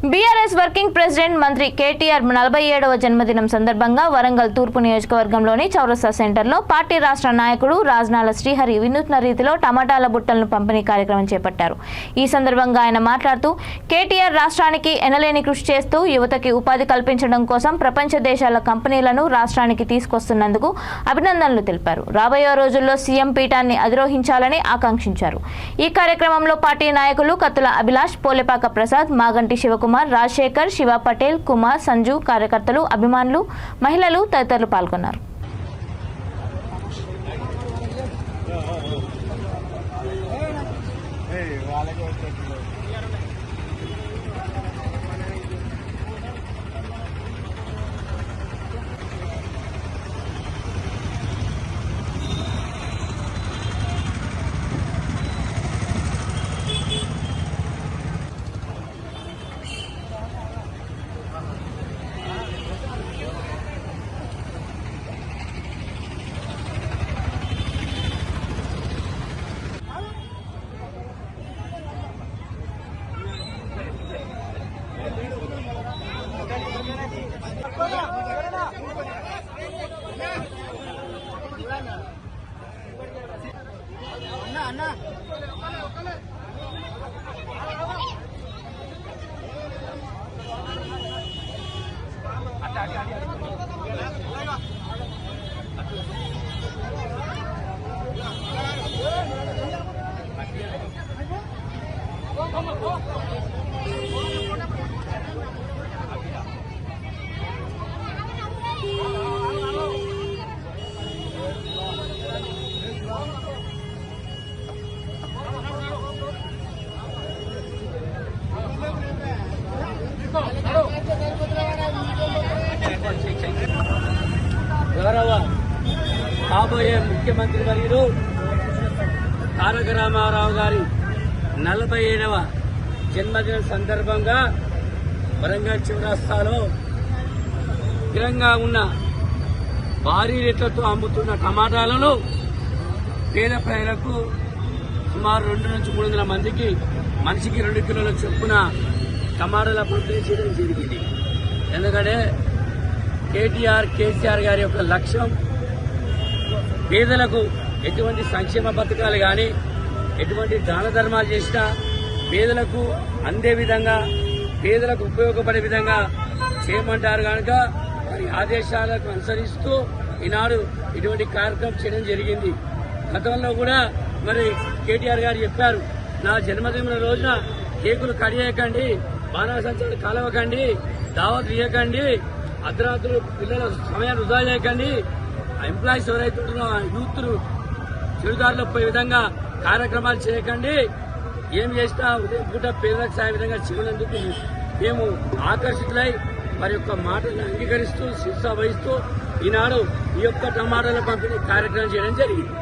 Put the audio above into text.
BRS working president మంత్రి కేటీఆర్ 47వ జన్మదినం సందర్భంగా వరంగల్ తూర్పు నియోజకవర్గంలోని చౌరస్తా సెంటర్లో పార్టీ రాష్ట్ర నాయకుడు రాజనాల శ్రీహరి వినూత్న రీతిలో టమాటాల బుట్టలను పంపిణీ కార్యక్రమం చేపట్టారు. ఈ సందర్భంగా ఆయన మాట్లాడుతూ కేటీఆర్ రాష్ట్రానికి ఎనలేని కృషి చేస్తూ యువతకి ఉపాధి కల్పించడం కోసం ప్రపంచ దేశాల కంపెనీలను రాష్ట్రానికి తీసుకొస్తున్నందుకు అభినందనలు తెలిపారు. రాబోయే రోజుల్లో సీఎం పీఠాన్ని అధిరోహించాలని ఆకాంక్షించారు. ఈ కార్యక్రమంలో పార్టీ నాయకులు కత్తుల అభిలాష్, పోలేపాక ప్రసాద్, మాగంటి శివకుమార్, రాజశేఖర్, శివ పటేల్, కుమార్, సంజు, కార్యకర్తలు, అభిమానులు, మహిళలు తదితరులు పాల్గొన్నారు. గౌరవ కాబోయే ముఖ్యమంత్రి వర్యులు తారక రామారావు గారి 47వ జన్మదిన సందర్భంగా వరంగల్ చౌరస్తాలో స్థిరంగా ఉన్న భారీ రేట్లతో అమ్ముతున్న టమాటాలను పేద ప్రజలకు సుమారు 200 నుంచి 300 మందికి మనిషికి 2 కిలోల చొప్పున టమాటాల పంపిణీ చేయడం జరిగింది. ఎందుకంటే కేసీఆర్ గారి యొక్క లక్ష్యం పేదలకు ఎటువంటి సంక్షేమ పథకాలు కానీ ఎటువంటి దాన ధర్మాలు చేసినా పేదలకు అందే విధంగా పేదలకు ఉపయోగపడే విధంగా చేయమంటారు కనుక వారి ఆదేశాలకు అనుసరిస్తూ ఈనాడు ఇటువంటి కార్యక్రమం చేయడం జరిగింది. గతంలో కూడా మరి కేటీఆర్ గారు చెప్పారు, నా జన్మదిన రోజున కేకులు కట్ చేయకండి, బాణాసంచాలు కలవకండి, దావతులు ఇవ్వకండి, అర్ధరాత్రులు పిల్లల సమయాన్ని వృధా చేయకండి, ఎంప్లాయీస్ ఎవరైతే యూత్లు చెడుదారులు పోయే విధంగా కార్యక్రమాలు చేయకండి, ఏం చేసినా ఉదయం పూట పేదలకు సాయ విధంగా చేయనందుకు మేము ఆకర్షితులై వారి యొక్క మాటలను అంగీకరిస్తూ శిక్ష వహిస్తూ ఈనాడు ఈ యొక్క టమాటాల పంపిణీ కార్యక్రమం చేయడం జరిగింది.